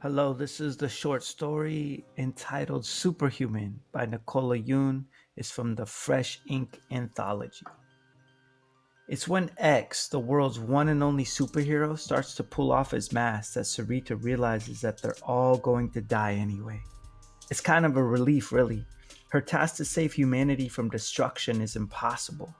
Hello, this is the short story entitled Superhuman by Nicola Yoon. It's from the Fresh Ink Anthology. It's when X, the world's one and only superhero, starts to pull off his mask that Sarita realizes that they're all going to die anyway. It's kind of a relief, really. Her task to save humanity from destruction is impossible.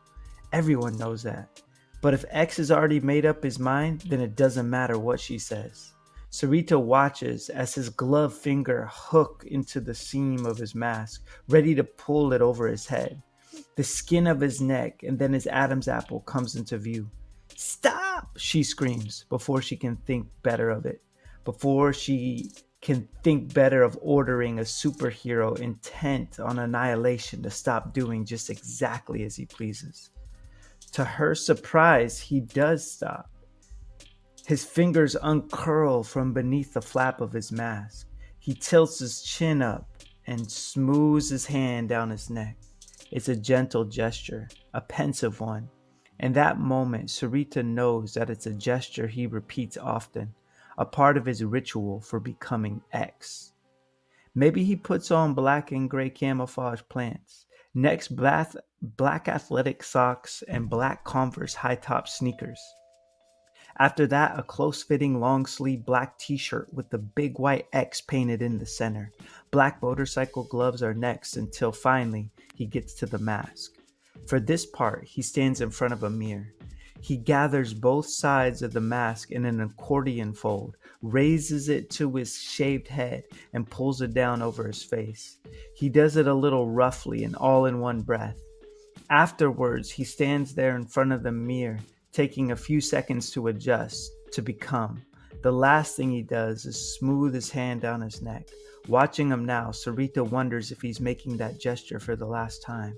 Everyone knows that. But if X has already made up his mind, then it doesn't matter what she says. Sarita watches as his gloved finger hook into the seam of his mask, ready to pull it over his head. The skin of his neck and then his Adam's apple comes into view. Stop! She screams before she can think better of it. Before she can think better of ordering a superhero intent on annihilation to stop doing just exactly as he pleases. To her surprise, he does stop. His fingers uncurl from beneath the flap of his mask. He tilts his chin up and smooths his hand down his neck. It's a gentle gesture, a pensive one. In that moment, Sarita knows that it's a gesture he repeats often, a part of his ritual for becoming X. Maybe he puts on black and gray camouflage pants, next black athletic socks, and black Converse high top sneakers. After that, a close fitting long sleeve black t shirt with the big white X painted in the center. Black motorcycle gloves are next until finally he gets to the mask. For this part, he stands in front of a mirror. He gathers both sides of the mask in an accordion fold, raises it to his shaved head, and pulls it down over his face. He does it a little roughly and all in one breath. Afterwards, he stands there in front of the mirror, taking a few seconds to adjust, to become. The last thing he does is smooth his hand down his neck. Watching him now, Sarita wonders if he's making that gesture for the last time.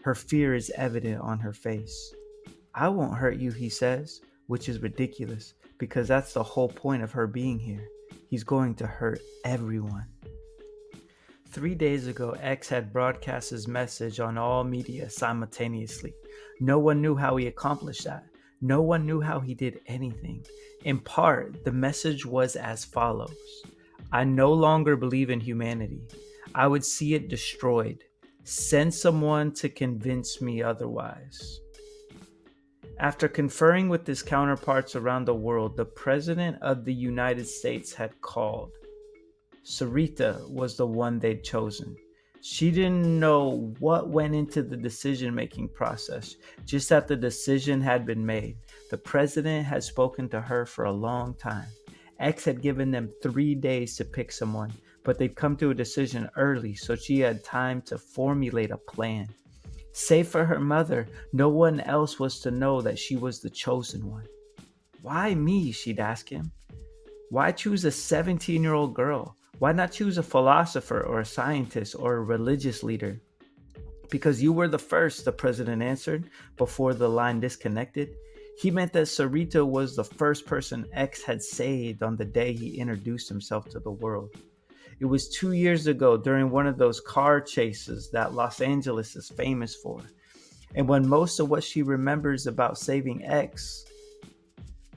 Her fear is evident on her face. I won't hurt you, he says, which is ridiculous, because that's the whole point of her being here. He's going to hurt everyone. 3 days ago, X had broadcast his message on all media simultaneously. No one knew how he accomplished that. No one knew how he did anything. In part, the message was as follows: I no longer believe in humanity. I would see it destroyed. Send someone to convince me otherwise. After conferring with his counterparts around the world, the President of the United States had called. Sarita was the one they'd chosen. She didn't know what went into the decision-making process, just that the decision had been made. The president had spoken to her for a long time. X had given them 3 days to pick someone, but they'd come to a decision early, so she had time to formulate a plan. Save for her mother, no one else was to know that she was the chosen one. Why me, she'd ask him. Why choose a 17-year-old girl? Why not choose a philosopher or a scientist or a religious leader? Because you were the first, the president answered before the line disconnected. He meant that Sarita was the first person X had saved on the day he introduced himself to the world. It was 2 years ago during one of those car chases that Los Angeles is famous for. And when most of what she remembers about saving X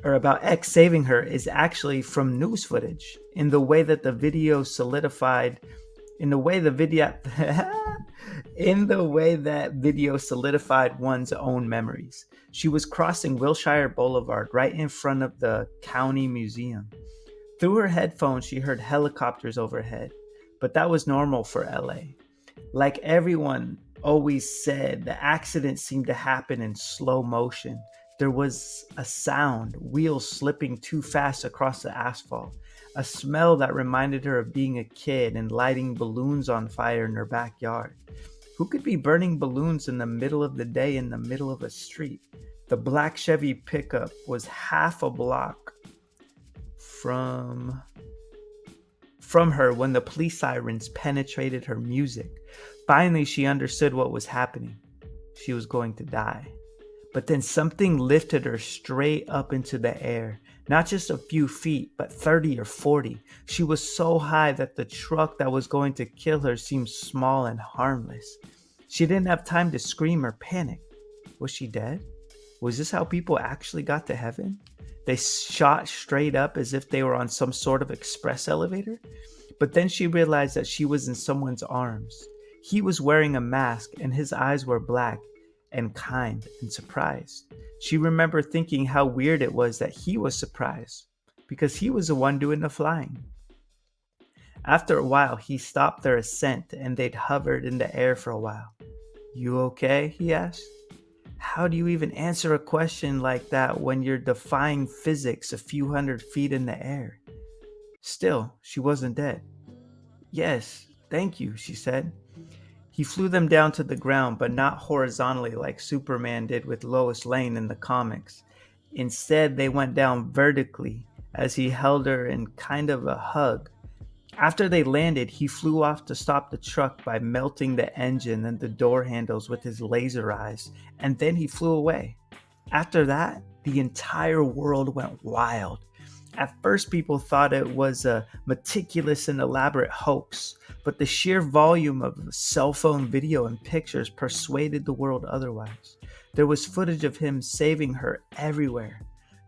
or about X saving her is actually from news footage, in the way that the video solidified in the way the video in the way that video solidified one's own memories. She was crossing Wilshire Boulevard right in front of the county museum. Through her headphones, she heard helicopters overhead, but that was normal for LA. Like everyone always said, the accident seemed to happen in slow motion. There was a sound, wheels slipping too fast across the asphalt, a smell that reminded her of being a kid and lighting balloons on fire in her backyard. Who could be burning balloons in the middle of the day in the middle of a street? The black Chevy pickup was half a block from her when the police sirens penetrated her music. Finally, she understood what was happening. She was going to die. But then something lifted her straight up into the air. Not just a few feet, but 30 or 40. She was so high that the truck that was going to kill her seemed small and harmless. She didn't have time to scream or panic. Was she dead? Was this how people actually got to heaven? They shot straight up as if they were on some sort of express elevator. But then she realized that she was in someone's arms. He was wearing a mask and his eyes were black and kind and surprised. She remembered thinking how weird it was that he was surprised because he was the one doing the flying. After a while, he stopped their ascent and they'd hovered in the air for a while. "You okay?" he asked. How do you even answer a question like that when you're defying physics a few hundred feet in the air? Still, she wasn't dead. "Yes, thank you," she said. He flew them down to the ground, but not horizontally like Superman did with Lois Lane in the comics. Instead, they went down vertically as he held her in kind of a hug. After they landed, he flew off to stop the truck by melting the engine and the door handles with his laser eyes, and then he flew away. After that, the entire world went wild. At first, people thought it was a meticulous and elaborate hoax, but the sheer volume of cell phone video and pictures persuaded the world otherwise. There was footage of him saving her everywhere.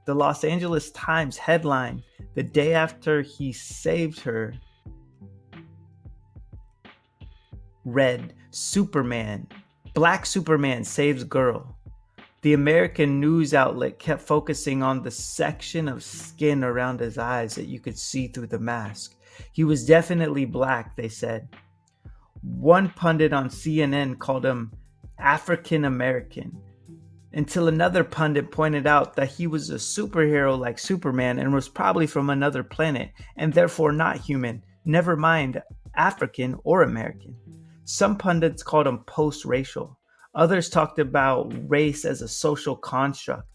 The Los Angeles Times headline, the day after he saved her, read, Black Superman saves girl. The American news outlet kept focusing on the section of skin around his eyes that you could see through the mask. He was definitely black, they said. One pundit on CNN called him African American, until another pundit pointed out that he was a superhero like Superman and was probably from another planet and therefore not human, never mind African or American. Some pundits called him post-racial. Others talked about race as a social construct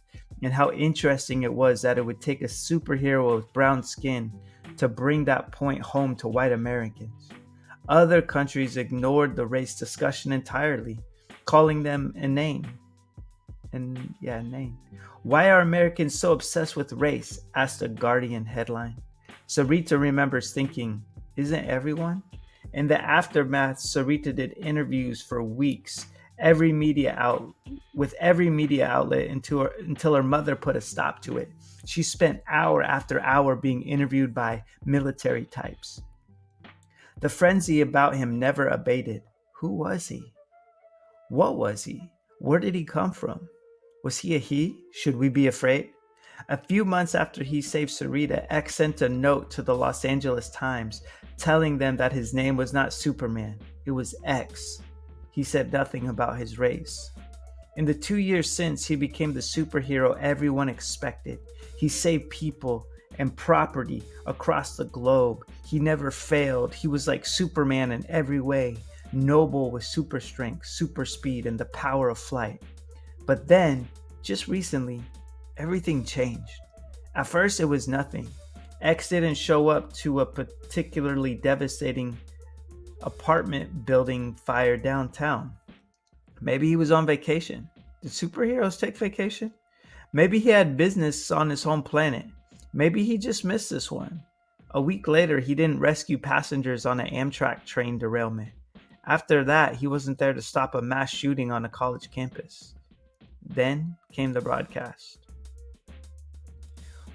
and how interesting it was that it would take a superhero with brown skin to bring that point home to white Americans. Other countries ignored the race discussion entirely, calling them inane. Inane. "Why are Americans so obsessed with race?" asked a Guardian headline. Sarita remembers thinking, "Isn't everyone?" In the aftermath, Sarita did interviews for weeks, with every media outlet until her mother put a stop to it. She spent hour after hour being interviewed by military types. The frenzy about him never abated. Who was he? What was he? Where did he come from? Was he a he? Should we be afraid? A few months after he saved Sarita, X sent a note to the Los Angeles Times telling them that his name was not Superman, it was X. He said nothing about his race. In the 2 years since, he became the superhero everyone expected. He saved people and property across the globe. He never failed. He was like Superman in every way, noble with super strength, super speed, and the power of flight. But then, just recently, everything changed. At first, it was nothing. X didn't show up to a particularly devastating apartment building fire downtown. Maybe he was on vacation. Did superheroes take vacation? Maybe he had business on his home planet. Maybe he just missed this one. A week later, he didn't rescue passengers on an Amtrak train derailment. After that, he wasn't there to stop a mass shooting on a college campus. Then came the broadcast.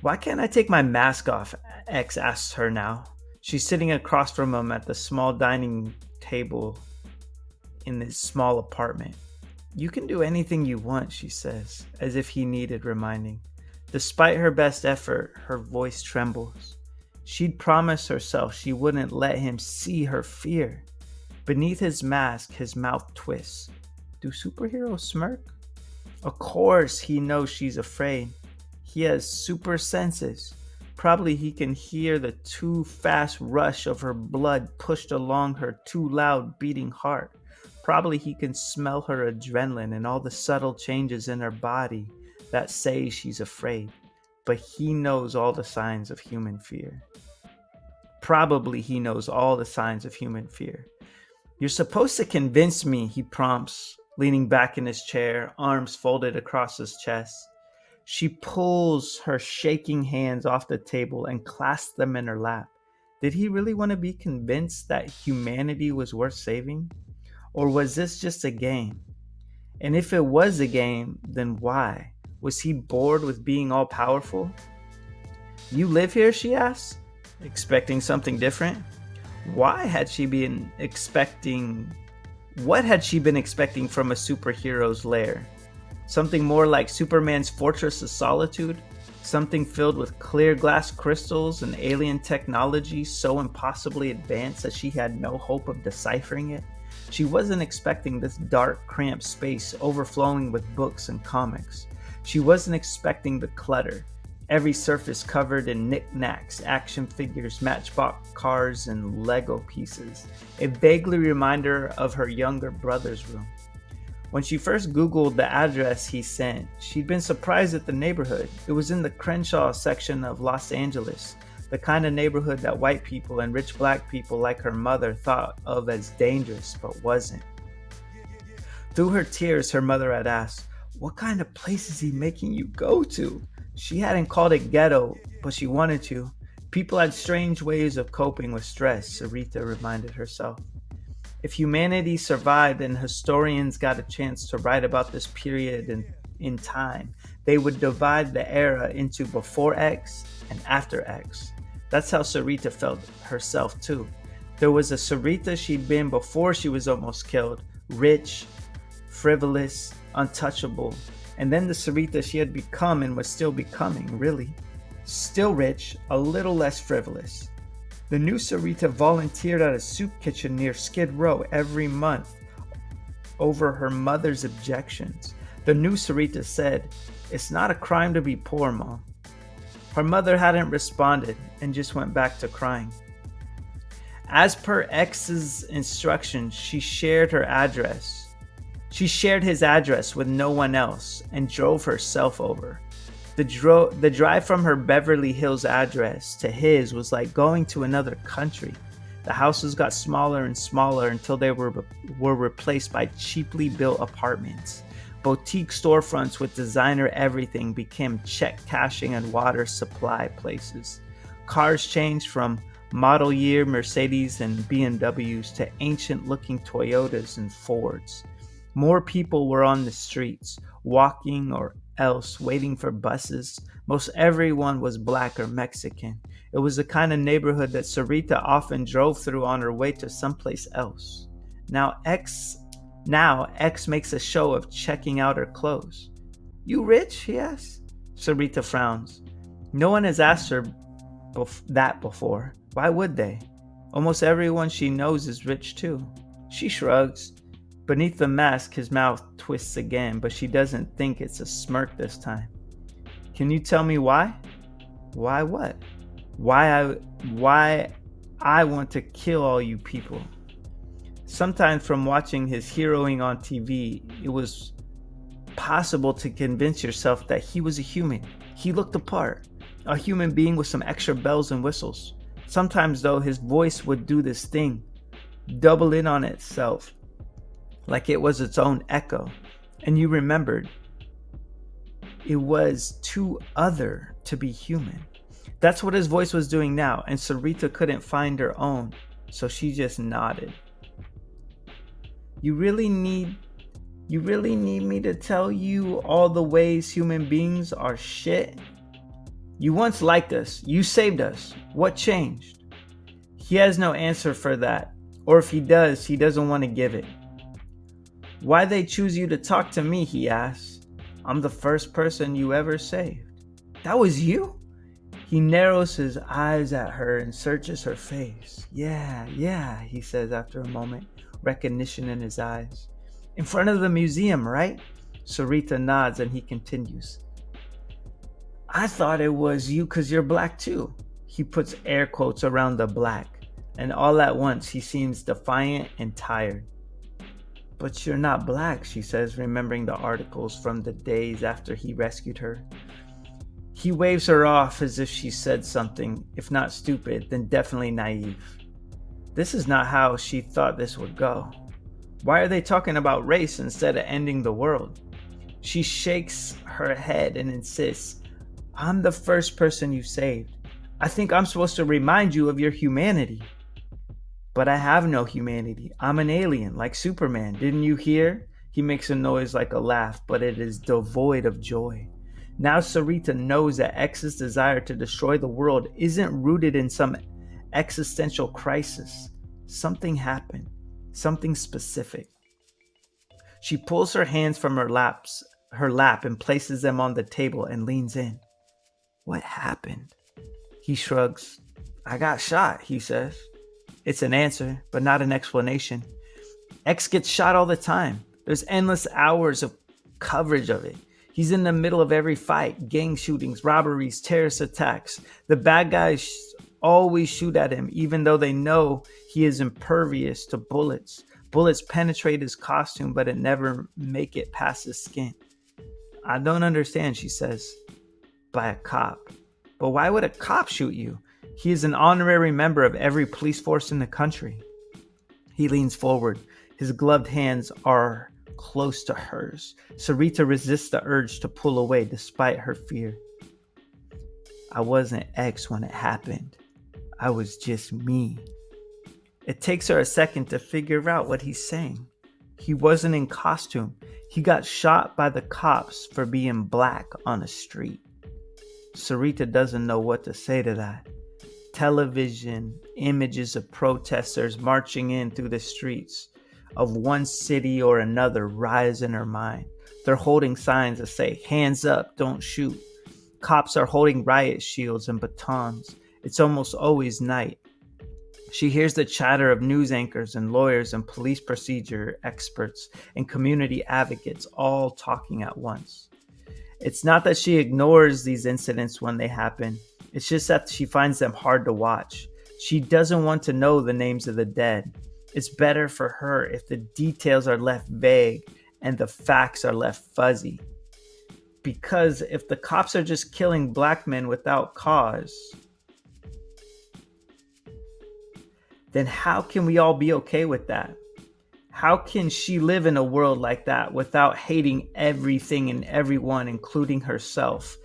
"Why can't I take my mask off?" X asks her now. She's sitting across from him at the small dining table in this small apartment. "You can do anything you want," she says, as if he needed reminding. Despite her best effort, her voice trembles. She'd promised herself she wouldn't let him see her fear. Beneath his mask, his mouth twists. Do superheroes smirk? Of course he knows she's afraid. He has super senses. Probably he can hear the too fast rush of her blood pushed along her too loud beating heart. Probably he can smell her adrenaline and all the subtle changes in her body that say she's afraid. But he knows all the signs of human fear. Probably he knows all the signs of human fear. "You're supposed to convince me," he prompts, leaning back in his chair, arms folded across his chest. She pulls her shaking hands off the table and clasps them in her lap. Did he really want to be convinced that humanity was worth saving? Or was this just a game? And if it was a game, then why? Was he bored with being all powerful? You live here? She asked, expecting something different. Why had she been expecting. What had she been expecting from a superhero's lair? Something more like Superman's Fortress of Solitude? Something filled with clear glass crystals and alien technology so impossibly advanced that she had no hope of deciphering it? She wasn't expecting this dark, cramped space overflowing with books and comics. She wasn't expecting the clutter, every surface covered in knickknacks, action figures, matchbox cars, and Lego pieces, a vaguely reminder of her younger brother's room. When she first Googled the address he sent, she'd been surprised at the neighborhood. It was in the Crenshaw section of Los Angeles, the kind of neighborhood that white people and rich black people like her mother thought of as dangerous, but wasn't. Through her tears, her mother had asked, "What kind of place is he making you go to?" She hadn't called it ghetto, but she wanted to. People had strange ways of coping with stress, Sarita reminded herself. If humanity survived and historians got a chance to write about this period in time, they would divide the era into before X and after X. That's how Sarita felt herself too. There was a Sarita she'd been before she was almost killed, rich, frivolous, untouchable, and then the Sarita she had become and was still becoming, really. Still rich, a little less frivolous. The new Sarita volunteered at a soup kitchen near Skid Row every month over her mother's objections. The new Sarita said, "It's not a crime to be poor, Mom." Her mother hadn't responded and just went back to crying. As per X's instructions, she shared her address. She shared his address with no one else and drove herself over. The drive from her Beverly Hills address to his was like going to another country. The houses got smaller and smaller until they were replaced by cheaply built apartments. Boutique storefronts with designer everything became check cashing and water supply places. Cars changed from model year Mercedes and BMWs to ancient looking Toyotas and Fords. More people were on the streets, walking or else waiting for buses. Most everyone was black or Mexican. It was the kind of neighborhood that Sarita often drove through on her way to someplace else. Now X makes a show of checking out her clothes. "You rich?" he asks. Sarita frowns. No one has asked her that before. Why would they? Almost everyone she knows is rich too. She shrugs. Beneath the mask, his mouth twists again, but she doesn't think it's a smirk this time. "Can you tell me why?" "Why what?" Why I want to kill all you people." Sometimes from watching his heroing on TV, it was possible to convince yourself that he was a human. He looked the part, a human being with some extra bells and whistles. Sometimes though, his voice would do this thing, double in on itself, like it was its own echo, and you remembered it was too other to be human. That's what his voice was doing now, and Sarita couldn't find her own, so she just nodded. You really need me to tell you all the ways human beings are shit? You once liked us. You saved us. What changed?" He has no answer for that, or if he does, he doesn't want to give it. "Why they choose you to talk to me?" he asks. "I'm the first person you ever saved." "That was you?" He narrows his eyes at her and searches her face. Yeah, he says after a moment, recognition in his eyes. "In front of the museum, right?" Sarita nods and he continues. "I thought it was you because you're black too." He puts air quotes around the black, and all at once he seems defiant and tired. "But you're not black," she says, remembering the articles from the days after he rescued her. He waves her off as if she said something, if not stupid, then definitely naive. This is not how she thought this would go. Why are they talking about race instead of ending the world? She shakes her head and insists, "I'm the first person you saved. I think I'm supposed to remind you of your humanity." "But I have no humanity. I'm an alien, like Superman. Didn't you hear?" He makes a noise like a laugh, but it is devoid of joy. Now Sarita knows that X's desire to destroy the world isn't rooted in some existential crisis. Something happened, something specific. She pulls her hands from her lap and places them on the table and leans in. What happened? He shrugs. I got shot, he says. It's an answer, but not an explanation. X gets shot all the time. There's endless hours of coverage of it. He's in the middle of every fight, gang shootings, robberies, terrorist attacks. The bad guys always shoot at him, even though they know he is impervious to bullets. Bullets penetrate his costume, but it never make it past his skin. I don't understand, she says. By a cop. But why would a cop shoot you? He is an honorary member of every police force in the country. He leans forward. His gloved hands are close to hers. Sarita resists the urge to pull away despite her fear. I wasn't X when it happened. I was just me. It takes her a second to figure out what he's saying. He wasn't in costume. He got shot by the cops for being black on a street. Sarita doesn't know what to say to that. Television images of protesters marching in through the streets of one city or another rise in her mind. They're holding signs that say, hands up, don't shoot. Cops are holding riot shields and batons. It's almost always night. She hears the chatter of news anchors and lawyers and police procedure experts and community advocates all talking at once. It's not that she ignores these incidents when they happen. It's just that she finds them hard to watch. She doesn't want to know the names of the dead. It's better for her if the details are left vague and the facts are left fuzzy. Because if the cops are just killing black men without cause, then how can we all be okay with that? How can she live in a world like that without hating everything and everyone, including herself,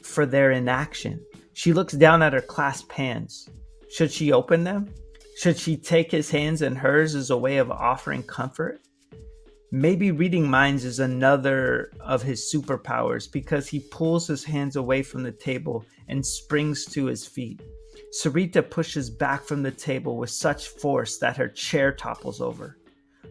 for their inaction? She looks down at her clasped hands. Should she open them? Should she take his hands in hers as a way of offering comfort? Maybe reading minds is another of his superpowers because he pulls his hands away from the table and springs to his feet. Sarita pushes back from the table with such force that her chair topples over.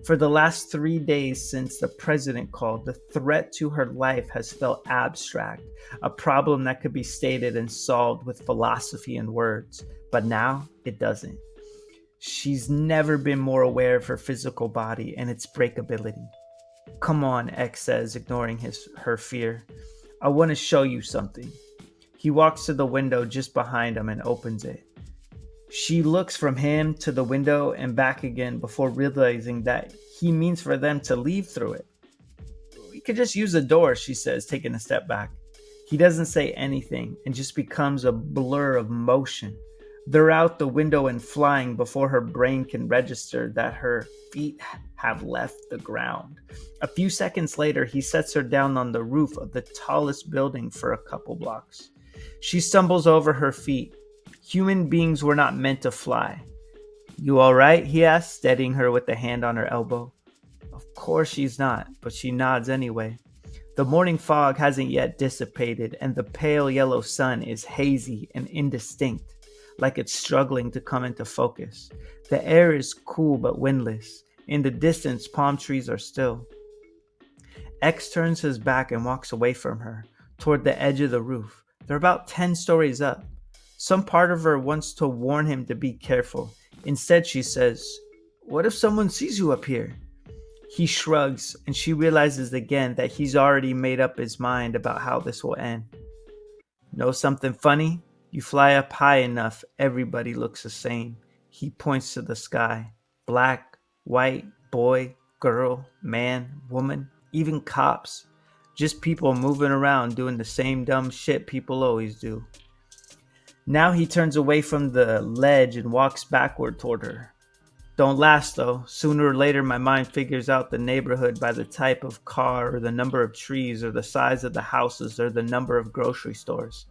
For the last 3 days since the president called, the threat to her life has felt abstract, a problem that could be stated and solved with philosophy and words. But now it doesn't. She's never been more aware of her physical body and its breakability. Come on, X says, ignoring her fear. I want to show you something. He walks to the window just behind him and opens it. She looks from him to the window and back again before realizing that he means for them to leave through it. We could just use the door, she says, taking a step back. He doesn't say anything and just becomes a blur of motion. They're out the window and flying before her brain can register that her feet have left the ground. A few seconds later, he sets her down on the roof of the tallest building for a couple blocks. She stumbles over her feet. Human beings were not meant to fly. You all right? He asks, steadying her with a hand on her elbow. Of course she's not, but she nods anyway. The morning fog hasn't yet dissipated, and the pale yellow sun is hazy and indistinct, like it's struggling to come into focus. The air is cool but windless. In the distance, palm trees are still. X turns his back and walks away from her, toward the edge of the roof. They're about 10 stories up. Some part of her wants to warn him to be careful. Instead, she says, "What if someone sees you up here?" He shrugs, and she realizes again that he's already made up his mind about how this will end. Know something funny? You fly up high enough, everybody looks the same. He points to the sky. Black, white, boy, girl, man, woman, even cops. Just people moving around doing the same dumb shit people always do. Now he turns away from the ledge and walks backward toward her. Don't last though. Sooner or later my mind figures out the neighborhood by the type of car or the number of trees or the size of the houses or the number of grocery stores.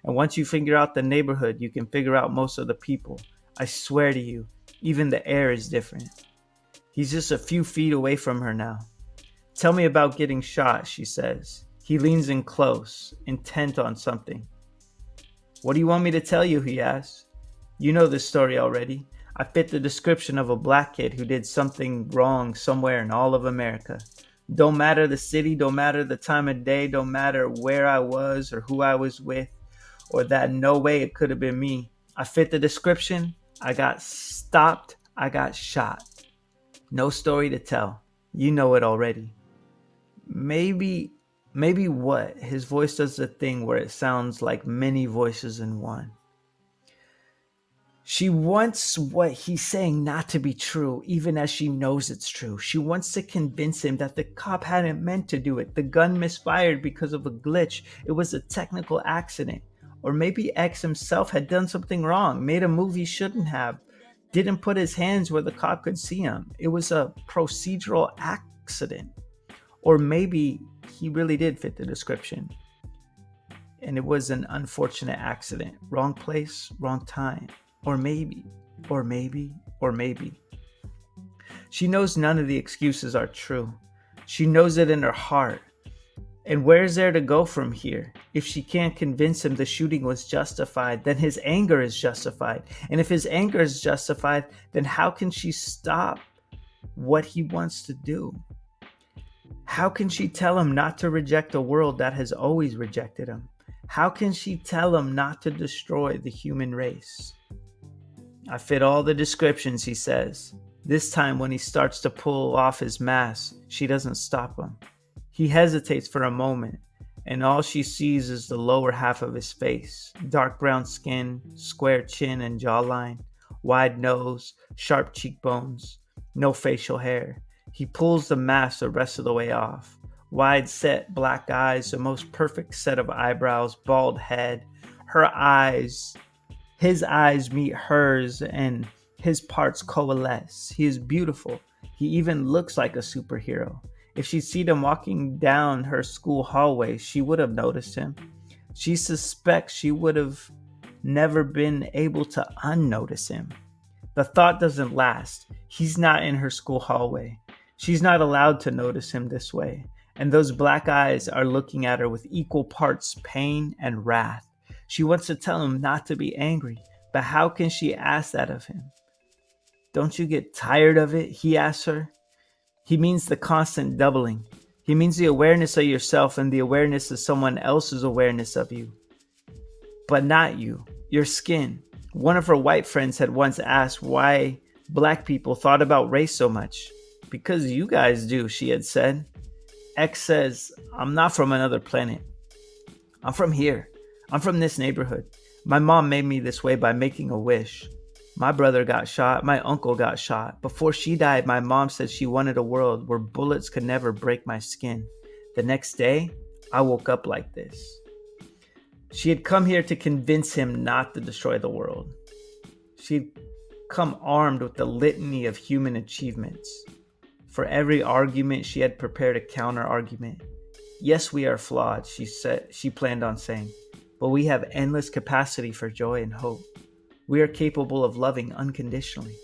And once you figure out the neighborhood, you can figure out most of the people. I swear to you, even the air is different. He's just a few feet away from her now. Tell me about getting shot, she says. He leans in close, intent on something. What do you want me to tell you? He asks. You know this story already. I fit the description of a black kid who did something wrong somewhere in all of America. Don't matter the city, don't matter the time of day, don't matter where I was or who I was with, or that no way it could have been me. I fit the description. I got stopped. I got shot. No story to tell. You know it already. Maybe what? His voice does the thing where it sounds like many voices in one. She wants what he's saying not to be true, even as she knows it's true. She wants to convince him that the cop hadn't meant to do it. The gun misfired because of a glitch. It was a technical accident. Or maybe X himself had done something wrong, made a move he shouldn't have, didn't put his hands where the cop could see him. It was a procedural accident. Or maybe he really did fit the description, and it was an unfortunate accident. Wrong place, wrong time. Or maybe. She knows none of the excuses are true. She knows it in her heart. And where's there to go from here? If she can't convince him the shooting was justified, then his anger is justified. And if his anger is justified, then how can she stop what he wants to do? How can she tell him not to reject a world that has always rejected him? How can she tell him not to destroy the human race? I fit all the descriptions, he says. This time when he starts to pull off his mask, she doesn't stop him. He hesitates for a moment, and all she sees is the lower half of his face. Dark brown skin, square chin and jawline, wide nose, sharp cheekbones, no facial hair. He pulls the mask the rest of the way off. Wide set black eyes, the most perfect set of eyebrows, bald head. His eyes meet hers and his parts coalesce. He is beautiful. He even looks like a superhero. If she'd seen him walking down her school hallway, she would have noticed him. She suspects she would have never been able to unnotice him. The thought doesn't last. He's not in her school hallway. She's not allowed to notice him this way. And those black eyes are looking at her with equal parts pain and wrath. She wants to tell him not to be angry, but how can she ask that of him? Don't you get tired of it? He asks her. He means the constant doubling. He means the awareness of yourself and the awareness of someone else's awareness of you. But not you, your skin. One of her white friends had once asked why black people thought about race so much. Because you guys do, she had said. X says, I'm not from another planet. I'm from here. I'm from this neighborhood. My mom made me this way by making a wish. My brother got shot. My uncle got shot. Before she died, my mom said she wanted a world where bullets could never break my skin. The next day, I woke up like this. She had come here to convince him not to destroy the world. She'd come armed with the litany of human achievements. For every argument, she had prepared a counter-argument. Yes, we are flawed, she planned on saying, but we have endless capacity for joy and hope. We are capable of loving unconditionally.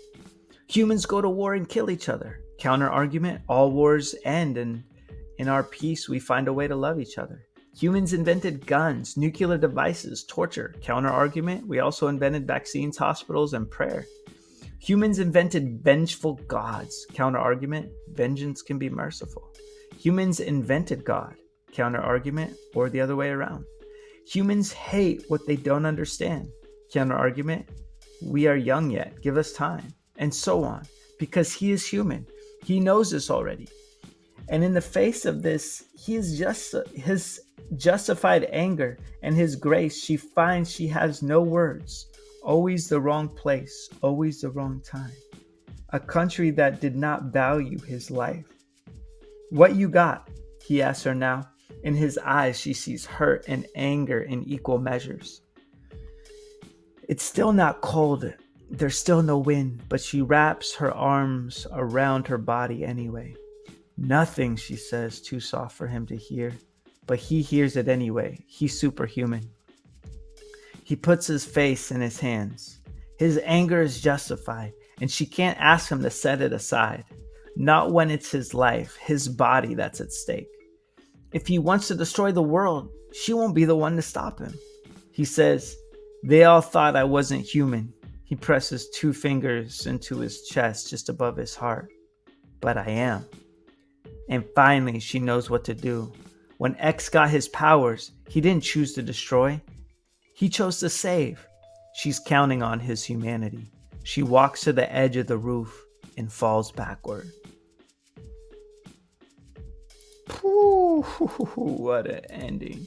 Humans go to war and kill each other. Counter-argument, all wars end, and in our peace, we find a way to love each other. Humans invented guns, nuclear devices, torture. Counter-argument, we also invented vaccines, hospitals, and prayer. Humans invented vengeful gods. Counter-argument, vengeance can be merciful. Humans invented God. Counter-argument, or the other way around. Humans hate what they don't understand. Counter-argument, we are young yet, give us time, and so on, because he is human. He knows this already. And in the face of this, his justified anger and his grace, she finds she has no words. Always the wrong place, always the wrong time. A country that did not value his life. What you got? He asks her now. In his eyes, she sees hurt and anger in equal measures. It's still not cold. There's still no wind, but she wraps her arms around her body anyway. Nothing, she says, too soft for him to hear, but he hears it anyway. He's superhuman. He puts his face in his hands. His anger is justified, and she can't ask him to set it aside. Not when it's his life, his body that's at stake. If he wants to destroy the world, she won't be the one to stop him. He says, "They all thought I wasn't human." He presses 2 fingers into his chest just above his heart. "But I am." And finally, she knows what to do. When X got his powers, he didn't choose to destroy. He chose to save. She's counting on his humanity. She walks to the edge of the roof and falls backward. What an ending.